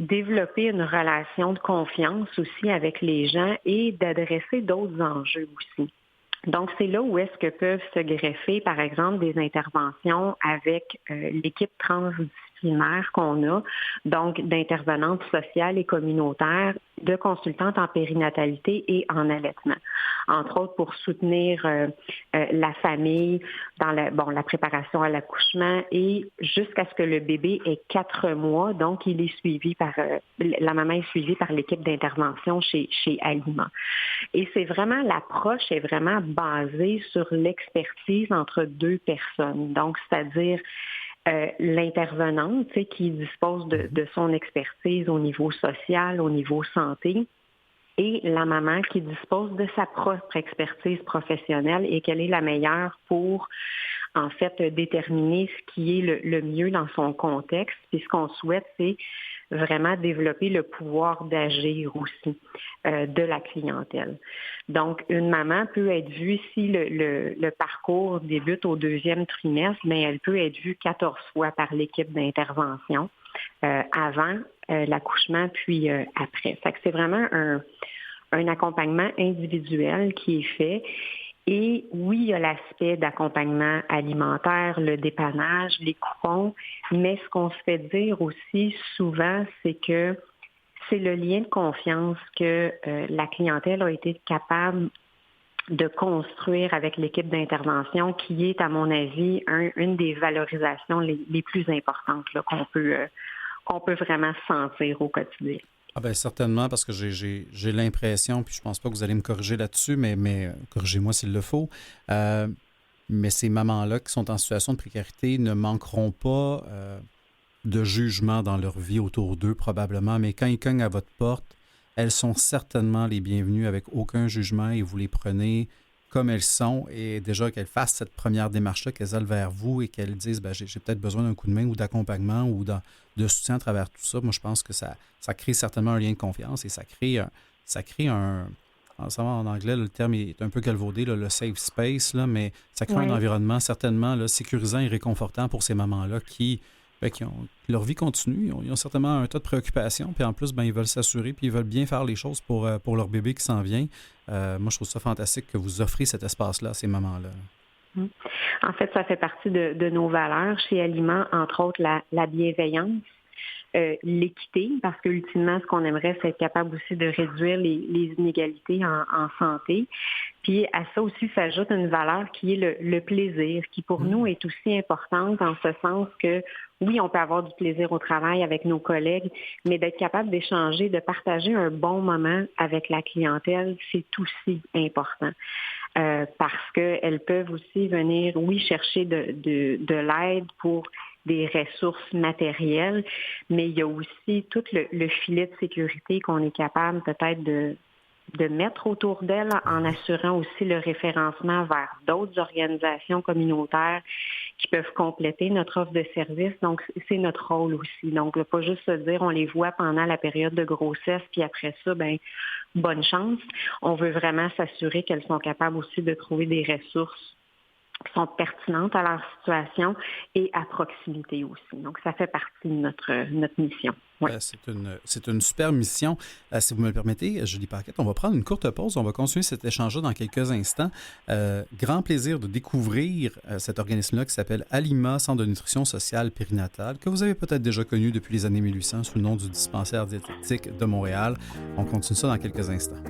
développer une relation de confiance aussi avec les gens et d'adresser d'autres enjeux aussi. Donc, c'est là où est-ce que peuvent se greffer, par exemple, des interventions avec l'équipe transdisciplinaire qu'on a, donc d'intervenantes sociales et communautaires, de consultantes en périnatalité et en allaitement. Entre autres, pour soutenir la famille dans la préparation à l'accouchement et jusqu'à ce que le bébé ait 4 mois. Donc, il est suivi la maman est suivie par l'équipe d'intervention chez Alima. Et c'est vraiment, l'approche est vraiment basée sur l'expertise entre 2 personnes. Donc, c'est-à-dire l'intervenante qui dispose de son expertise au niveau social, au niveau santé, et la maman qui dispose de sa propre expertise professionnelle et qu'elle est la meilleure pour, en fait, déterminer ce qui est le mieux dans son contexte. Puis ce qu'on souhaite, c'est vraiment développer le pouvoir d'agir aussi de la clientèle. Donc, une maman peut être vue, si le parcours débute au 2e trimestre, mais elle peut être vue 14 fois par l'équipe d'intervention avant l'accouchement, puis après. Fait que c'est vraiment un accompagnement individuel qui est fait. Et oui, il y a l'aspect d'accompagnement alimentaire, le dépannage, les coupons, mais ce qu'on se fait dire aussi souvent, c'est que c'est le lien de confiance que la clientèle a été capable de construire avec l'équipe d'intervention, qui est, à mon avis, une des valorisations les plus importantes là, qu'on peut vraiment sentir au quotidien. Ah ben certainement, parce que j'ai l'impression, puis je pense pas que vous allez me corriger là-dessus, mais corrigez-moi s'il le faut, mais ces mamans-là qui sont en situation de précarité ne manqueront pas de jugement dans leur vie autour d'eux, probablement, mais quand ils cognent à votre porte, elles sont certainement les bienvenues avec aucun jugement et vous les prenez comme elles sont. Et déjà qu'elles fassent cette première démarche-là, qu'elles aillent vers vous et qu'elles disent j'ai peut-être besoin d'un coup de main ou d'accompagnement ou de soutien à travers tout ça. Moi, je pense que ça crée certainement un lien de confiance et ça crée un en anglais, le terme est un peu galvaudé, là, le safe space, là, mais ça crée un environnement certainement là, sécurisant et réconfortant pour ces mamans-là qui ont leur vie continue. Ils ont certainement un tas de préoccupations, puis en plus, ils veulent s'assurer, puis ils veulent bien faire les choses pour leur bébé qui s'en vient. Moi, je trouve ça fantastique que vous offrez cet espace-là à ces mamans-là. En fait, ça fait partie de nos valeurs chez Aliment, entre autres la bienveillance. L'équité, parce que ultimement, ce qu'on aimerait, c'est être capable aussi de réduire les inégalités en santé. Puis à ça aussi s'ajoute une valeur qui est le plaisir, qui pour nous est aussi importante en ce sens que, oui, on peut avoir du plaisir au travail avec nos collègues, mais d'être capable d'échanger, de partager un bon moment avec la clientèle, c'est aussi important. Parce qu'elles peuvent aussi venir, oui, chercher de l'aide pour des ressources matérielles, mais il y a aussi tout le filet de sécurité qu'on est capable peut-être de mettre autour d'elle en assurant aussi le référencement vers d'autres organisations communautaires qui peuvent compléter notre offre de services. Donc, c'est notre rôle aussi. Donc, pas juste se dire on les voit pendant la période de grossesse, puis après ça, bonne chance. On veut vraiment s'assurer qu'elles sont capables aussi de trouver des ressources qui sont pertinentes à leur situation et à proximité aussi. Donc, ça fait partie de notre mission. Oui. C'est une super mission. Si vous me le permettez, Julie Paquette, on va prendre une courte pause. On va continuer cet échange-là dans quelques instants. Grand plaisir de découvrir cet organisme-là qui s'appelle Aliment, Centre de nutrition sociale périnatale, que vous avez peut-être déjà connu depuis les années 1800 sous le nom du dispensaire diététique de Montréal. On continue ça dans quelques instants.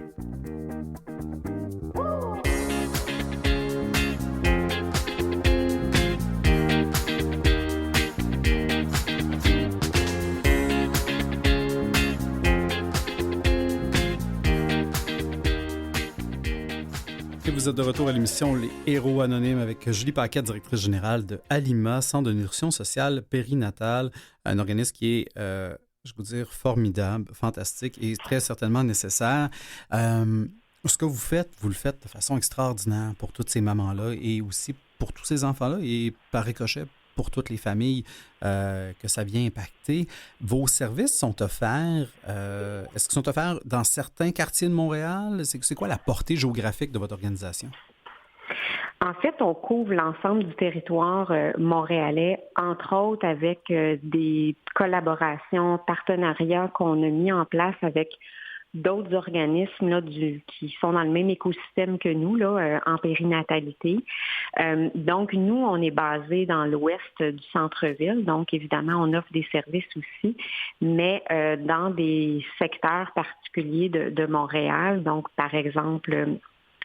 Vous êtes de retour à l'émission Les Héros Anonymes avec Julie Paquette, directrice générale de Aliment, Centre de nutrition sociale périnatale, un organisme qui est, je vous dire, formidable, fantastique et très certainement nécessaire. Ce que vous le faites de façon extraordinaire pour toutes ces mamans-là et aussi pour tous ces enfants-là et par ricochet pour toutes les familles que ça vient impacter. Vos services sont offerts, est-ce qu'ils sont offerts dans certains quartiers de Montréal? C'est quoi la portée géographique de votre organisation? En fait, on couvre l'ensemble du territoire montréalais, entre autres avec des collaborations, partenariats qu'on a mis en place avec d'autres organismes là, qui sont dans le même écosystème que nous, là, en périnatalité. Donc, nous, on est basé dans l'ouest du centre-ville. Donc, évidemment, on offre des services aussi, mais dans des secteurs particuliers de Montréal. Donc, par exemple,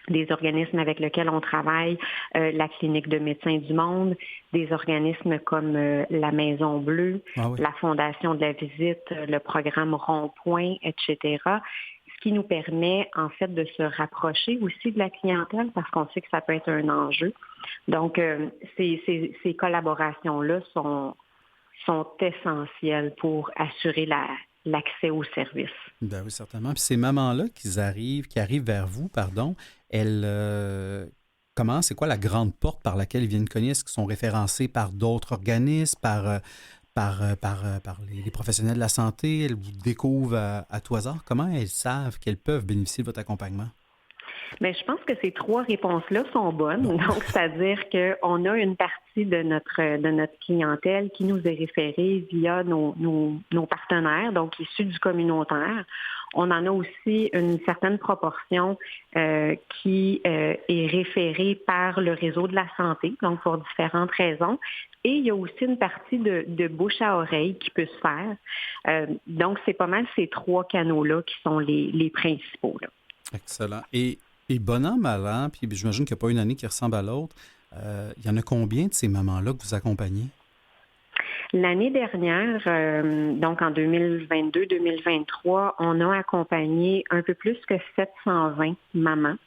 des organismes avec lesquels on travaille, la Clinique de médecins du monde, des organismes comme la Maison Bleue, la Fondation de la visite, le programme Rond-Point, etc., ce qui nous permet en fait de se rapprocher aussi de la clientèle parce qu'on sait que ça peut être un enjeu. Donc, ces collaborations-là sont essentielles pour assurer l'accès aux services. Ben oui, certainement. Puis ces mamans-là qui arrivent vers vous, c'est quoi la grande porte par laquelle ils viennent cogner? Est-ce qu'ils sont référencés par d'autres organismes, par les professionnels de la santé? Elles vous découvrent à tout hasard? Comment elles savent qu'elles peuvent bénéficier de votre accompagnement? Bien, je pense que ces trois réponses-là sont bonnes. Donc, c'est-à-dire qu'on a une partie de notre clientèle qui nous est référée via nos partenaires, donc issus du communautaire. On en a aussi une certaine proportion qui est référée par le réseau de la santé, donc pour différentes raisons. Et il y a aussi une partie de bouche à oreille qui peut se faire. Donc, c'est pas mal ces trois canaux-là qui sont les principaux. Là. Excellent. Et bon an, mal an, puis j'imagine qu'il n'y a pas une année qui ressemble à l'autre. Il y en a combien de ces mamans-là que vous accompagnez? L'année dernière, donc en 2022-2023, on a accompagné un peu plus que 720 mamans.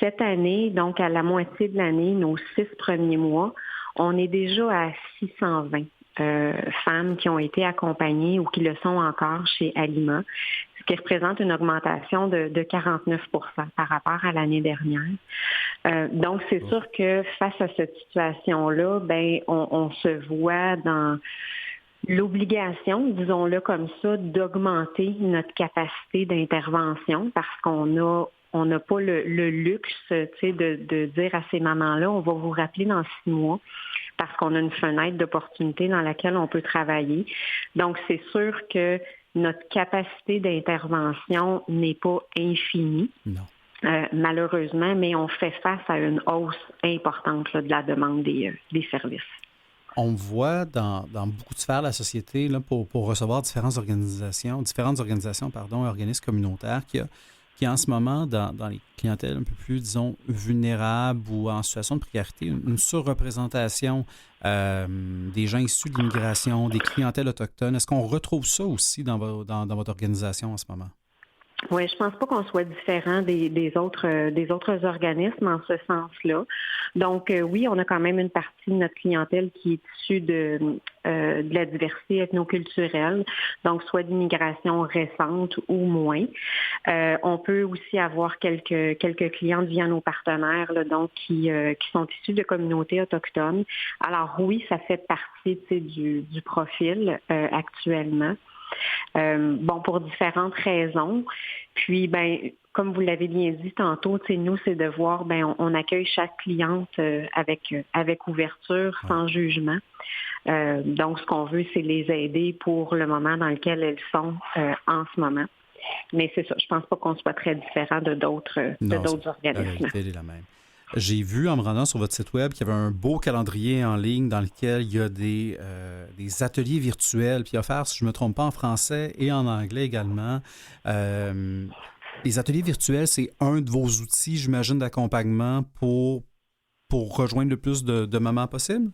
Cette année, donc à la moitié de l'année, nos 6 premiers mois, on est déjà à 620 femmes qui ont été accompagnées ou qui le sont encore chez Alima, ce qui représente une augmentation de 49 par rapport à l'année dernière. Donc, c'est sûr que face à cette situation-là, on se voit dans l'obligation, disons-le comme ça, d'augmenter notre capacité d'intervention parce qu'on n'a pas le luxe, de dire à ces mamans-là, on va vous rappeler dans 6 mois parce qu'on a une fenêtre d'opportunité dans laquelle on peut travailler. Donc, c'est sûr que notre capacité d'intervention n'est pas infinie. Non. Malheureusement, mais on fait face à une hausse importante là, de la demande des services. On voit dans beaucoup de sphères de la société, là, pour recevoir différentes organisations, organismes communautaires, qui en ce moment, dans les clientèles un peu plus, disons, vulnérables ou en situation de précarité, une surreprésentation des gens issus de l'immigration, des clientèles autochtones. Est-ce qu'on retrouve ça aussi dans votre organisation en ce moment? Oui, je pense pas qu'on soit différent des autres organismes en ce sens-là. Donc, oui, on a quand même une partie de notre clientèle qui est issue de la diversité ethnoculturelle, donc soit d'immigration récente ou moins. On peut aussi avoir quelques clients via nos partenaires, là, donc qui sont issus de communautés autochtones. Alors oui, ça fait partie du profil actuellement. Pour différentes raisons. Puis, comme vous l'avez bien dit tantôt, nous, c'est de voir, on accueille chaque cliente avec ouverture, sans jugement. Donc, ce qu'on veut, c'est les aider pour le moment dans lequel elles sont en ce moment. Mais c'est ça, je pense pas qu'on soit très différent de d'autres organismes. La réalité est la même. J'ai vu en me rendant sur votre site web qu'il y avait un beau calendrier en ligne dans lequel il y a des ateliers virtuels, puis offerts, si je ne me trompe pas, en français et en anglais également. Les ateliers virtuels, c'est un de vos outils, j'imagine, d'accompagnement pour rejoindre le plus de mamans possible?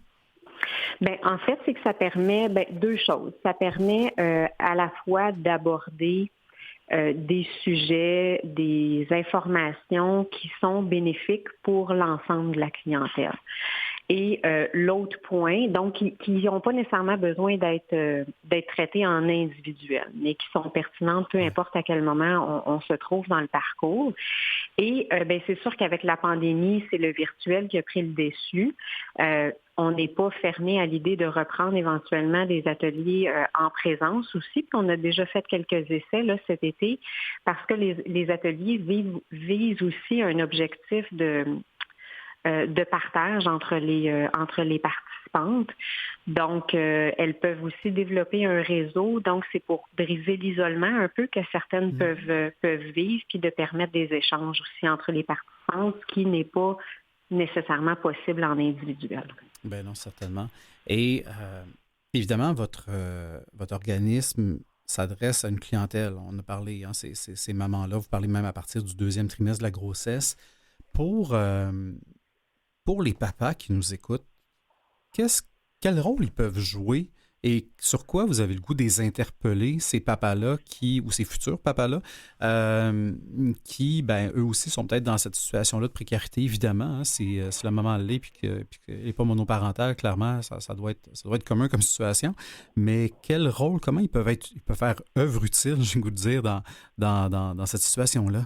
En fait, c'est que ça permet 2 choses. Ça permet à la fois d'aborder des sujets, des informations qui sont bénéfiques pour l'ensemble de la clientèle. Et l'autre point, donc, qui n'ont pas nécessairement besoin d'être traités en individuel, mais qui sont pertinentes peu importe à quel moment on se trouve dans le parcours. Et c'est sûr qu'avec la pandémie, c'est le virtuel qui a pris le dessus. On n'est pas fermé à l'idée de reprendre éventuellement des ateliers en présence aussi. Puis on a déjà fait quelques essais là, cet été parce que les ateliers visent aussi un objectif de partage entre les participantes. Donc, elles peuvent aussi développer un réseau. Donc, c'est pour briser l'isolement un peu que certaines peuvent vivre, puis de permettre des échanges aussi entre les participantes, ce qui n'est pas nécessairement possible en individuel. Ben non, certainement. Et évidemment, votre organisme s'adresse à une clientèle. On a parlé, ces mamans-là, vous parlez même à partir du 2e trimestre de la grossesse. Pour les papas qui nous écoutent, quel rôle ils peuvent jouer et sur quoi vous avez le goût de les interpeller, ces papas-là ou ces futurs papas-là, qui, eux aussi, sont peut-être dans cette situation-là de précarité, évidemment. Hein, si la maman l'est puis qu'elle n'est pas monoparentale, clairement, ça doit être commun comme situation. Mais quel rôle, comment ils peuvent faire œuvre utile, j'ai le goût de dire, dans cette situation-là?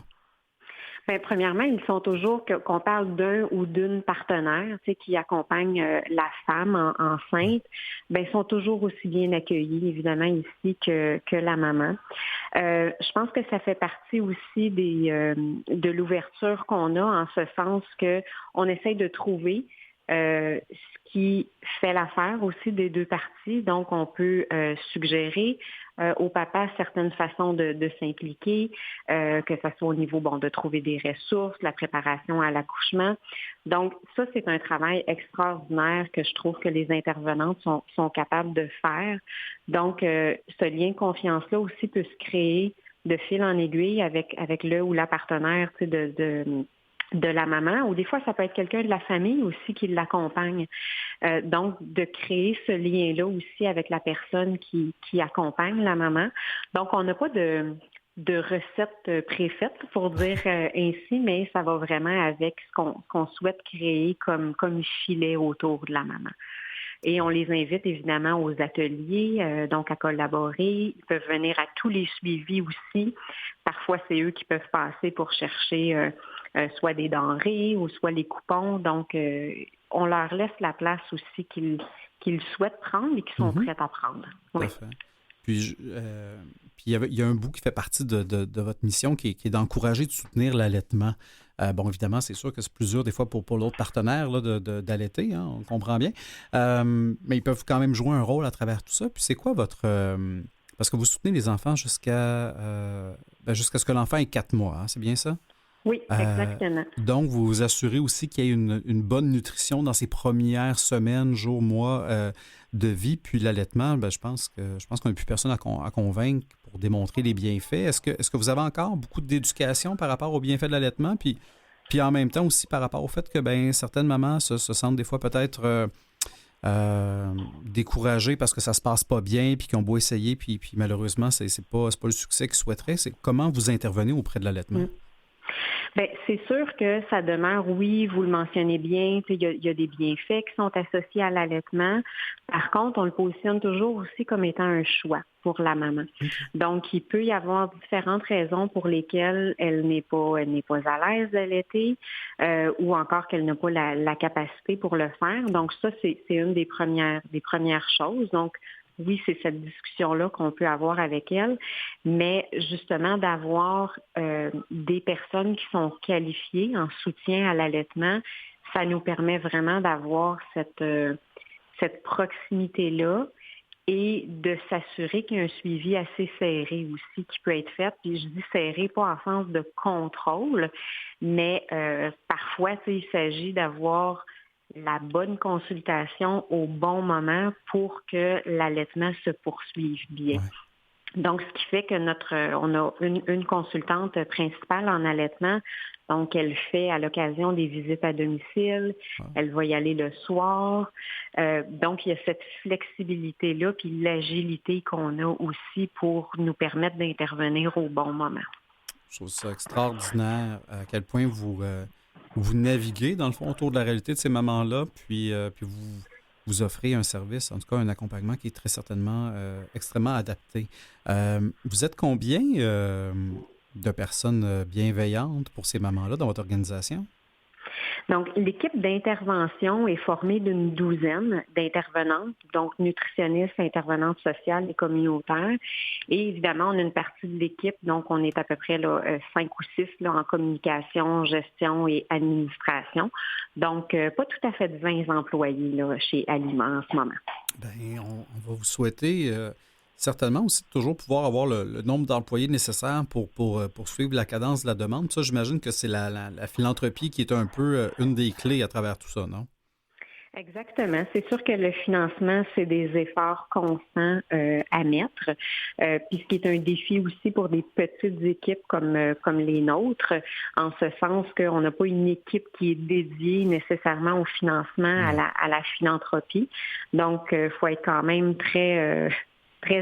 Premièrement, ils sont toujours, qu'on parle d'un ou d'une partenaire qui accompagne la femme enceinte, ils sont toujours aussi bien accueillis, évidemment, ici que la maman. Je pense que ça fait partie aussi de l'ouverture qu'on a, en ce sens qu'on essaye de trouver ce qui fait l'affaire aussi des 2 parties. Donc, on peut suggérer au papa certaines façons de s'impliquer, que ce soit au niveau de trouver des ressources, la préparation à l'accouchement. Donc, ça, c'est un travail extraordinaire que je trouve que les intervenantes sont capables de faire. Donc, ce lien de confiance-là aussi peut se créer de fil en aiguille avec le ou la partenaire de la maman, ou des fois, ça peut être quelqu'un de la famille aussi qui l'accompagne. Donc, de créer ce lien-là aussi avec la personne qui accompagne la maman. Donc, on n'a pas de recette préfaite, pour dire ainsi, mais ça va vraiment avec ce qu'on souhaite créer comme filet autour de la maman. Et on les invite évidemment aux ateliers, donc à collaborer. Ils peuvent venir à tous les suivis aussi. Parfois, c'est eux qui peuvent passer pour chercher soit des denrées ou soit les coupons. Donc, on leur laisse la place aussi qu'ils souhaitent prendre et qui sont prêts à prendre. Oui. Puis, il y a un bout qui fait partie de votre mission qui est d'encourager, de soutenir l'allaitement. Bon, évidemment, c'est sûr que c'est plus dur des fois pour l'autre partenaire là, d'allaiter, hein, on comprend bien. Mais ils peuvent quand même jouer un rôle à travers tout ça. Puis c'est quoi votre... parce que vous soutenez les enfants jusqu'à ce que l'enfant ait 4 mois, hein, c'est bien ça? Oui, exactement. Donc, vous vous assurez aussi qu'il y ait une bonne nutrition dans ces premières semaines, jours, mois de vie. Puis l'allaitement, je pense qu'on n'a plus personne à convaincre pour démontrer les bienfaits. Est-ce que vous avez encore beaucoup d'éducation par rapport aux bienfaits de l'allaitement? Puis en même temps aussi par rapport au fait que certaines mamans se sentent des fois peut-être découragées parce que ça se passe pas bien, puis qu'ils ont beau essayer, puis malheureusement, c'est pas le succès qu'ils souhaiteraient. C'est comment vous intervenez auprès de l'allaitement? Bien, c'est sûr que ça demeure, oui, vous le mentionnez bien, il y a des bienfaits qui sont associés à l'allaitement. Par contre, on le positionne toujours aussi comme étant un choix pour la maman. Donc, il peut y avoir différentes raisons pour lesquelles elle n'est pas à l'aise d'allaiter ou encore qu'elle n'a pas la capacité pour le faire. Donc, ça, c'est une des premières choses. Donc, oui, c'est cette discussion-là qu'on peut avoir avec elle, mais justement d'avoir des personnes qui sont qualifiées en soutien à l'allaitement, ça nous permet vraiment d'avoir cette proximité-là et de s'assurer qu'il y a un suivi assez serré aussi qui peut être fait. Puis je dis serré, pas en sens de contrôle, mais parfois, il s'agit d'avoir la bonne consultation au bon moment pour que l'allaitement se poursuive bien. Ouais. Donc, ce qui fait que on a une consultante principale en allaitement. Donc, elle fait à l'occasion des visites à domicile. Elle va y aller le soir. Donc, il y a cette flexibilité-là puis l'agilité qu'on a aussi pour nous permettre d'intervenir au bon moment. Je trouve ça extraordinaire à quel point vous naviguez, dans le fond, autour de la réalité de ces mamans-là, puis vous offrez un service, en tout cas un accompagnement qui est très certainement extrêmement adapté. Vous êtes combien de personnes bienveillantes pour ces mamans-là dans votre organisation? Donc, l'équipe d'intervention est formée d'une 12aine d'intervenantes, donc nutritionnistes, intervenantes sociales et communautaires. Et évidemment, on a une partie de l'équipe, donc on est à peu près 5 ou 6 en communication, gestion et administration. Donc, pas tout à fait 20 employés là, chez Alima en ce moment. Bien, on va vous souhaiter... certainement aussi de toujours pouvoir avoir le nombre d'employés nécessaires pour suivre la cadence de la demande. Ça, j'imagine que c'est la philanthropie qui est un peu une des clés à travers tout ça, non? Exactement. C'est sûr que le financement, c'est des efforts constants à mettre. Puis ce qui est un défi aussi pour des petites équipes comme les nôtres, en ce sens qu'on n'a pas une équipe qui est dédiée nécessairement au financement, à la philanthropie. Donc, il faut être quand même très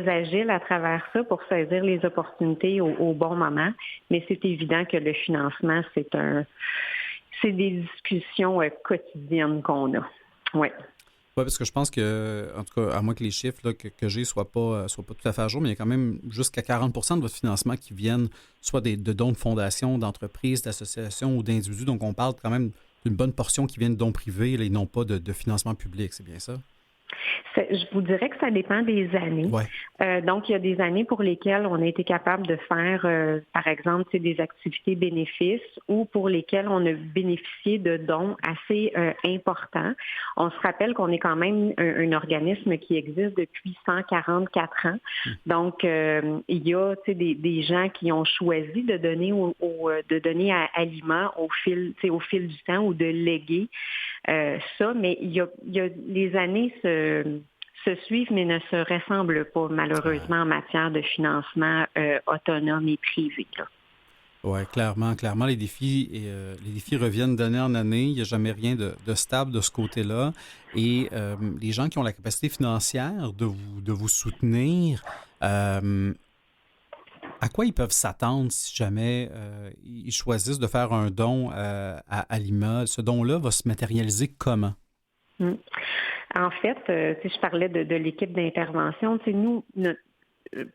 agile à travers ça pour saisir les opportunités au bon moment. Mais c'est évident que le financement, c'est des discussions quotidiennes qu'on a. Oui. Oui, parce que je pense que, en tout cas, à moins que les chiffres là, que j'ai ne soient pas tout à fait à jour, mais il y a quand même jusqu'à 40 % de votre financement qui viennent soit de dons de fondations, d'entreprises, d'associations ou d'individus. Donc, on parle quand même d'une bonne portion qui vient de dons privés là, et non pas de financement public. C'est bien ça? Je vous dirais que ça dépend des années. Ouais. Donc, il y a des années pour lesquelles on a été capable de faire, par exemple, des activités bénéfices ou pour lesquelles on a bénéficié de dons assez importants. On se rappelle qu'on est quand même un organisme qui existe depuis 144 ans. Donc, il y a des gens qui ont choisi de donner de donner à Alima au fil du temps ou de léguer ça, mais il y a les années se suivent, mais ne se ressemblent pas, malheureusement, en matière de financement autonome et privé. Oui, clairement, les défis reviennent d'année en année. Il n'y a jamais rien de stable de ce côté-là. Et les gens qui ont la capacité financière de vous soutenir, à quoi ils peuvent s'attendre si jamais ils choisissent de faire un don à Alima? Ce don-là va se matérialiser comment? En fait, je parlais de l'équipe d'intervention. Nous,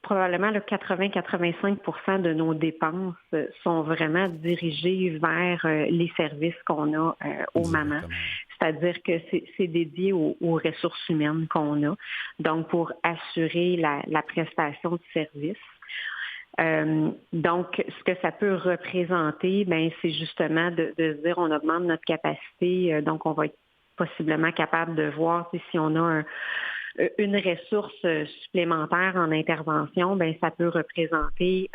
probablement 80-85% de nos dépenses sont vraiment dirigées vers les services qu'on a aux mamans. C'est-à-dire que c'est dédié aux ressources humaines qu'on a. Donc, pour assurer la prestation de services. Donc, ce que ça peut représenter, c'est justement de se dire on augmente notre capacité. Donc, on va être possiblement capable de voir si on a une ressource supplémentaire en intervention, ça peut représenter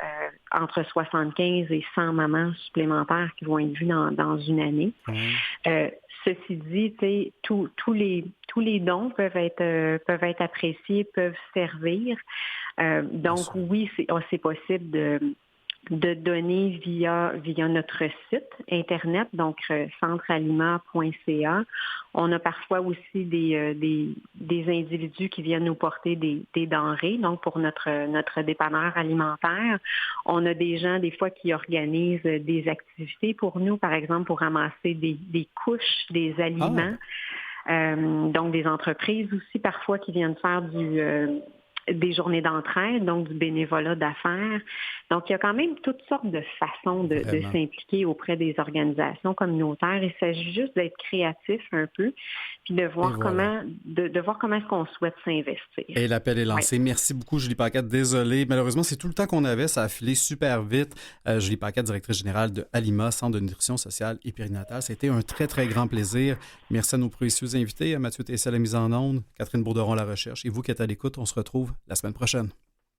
entre 75 et 100 mamans supplémentaires qui vont être vues dans une année. Ceci dit, tous les dons peuvent être appréciés, peuvent servir. Donc oui, c'est possible de donner via notre site Internet, donc centrealiment.ca. On a parfois aussi des individus qui viennent nous porter des denrées, donc pour notre dépanneur alimentaire. On a des gens, des fois, qui organisent des activités pour nous, par exemple, pour ramasser des couches, des aliments. Donc, des entreprises aussi, parfois, qui viennent faire des journées d'entraide, donc du bénévolat d'affaires. Donc, il y a quand même toutes sortes de façons de s'impliquer auprès des organisations communautaires. Il s'agit juste d'être créatif un peu, puis de voir comment est-ce qu'on souhaite s'investir. Et l'appel est lancé. Merci beaucoup, Julie Paquette. Désolée, malheureusement, c'est tout le temps qu'on avait. Ça a filé super vite. Julie Paquette, directrice générale de Alima, Centre de nutrition sociale et périnatale. C'était un très, très grand plaisir. Merci à nos précieux invités, Mathieu Tessel, la mise en onde, Catherine Bourderon, la recherche. Et vous qui êtes à l'écoute, on se retrouve la semaine prochaine.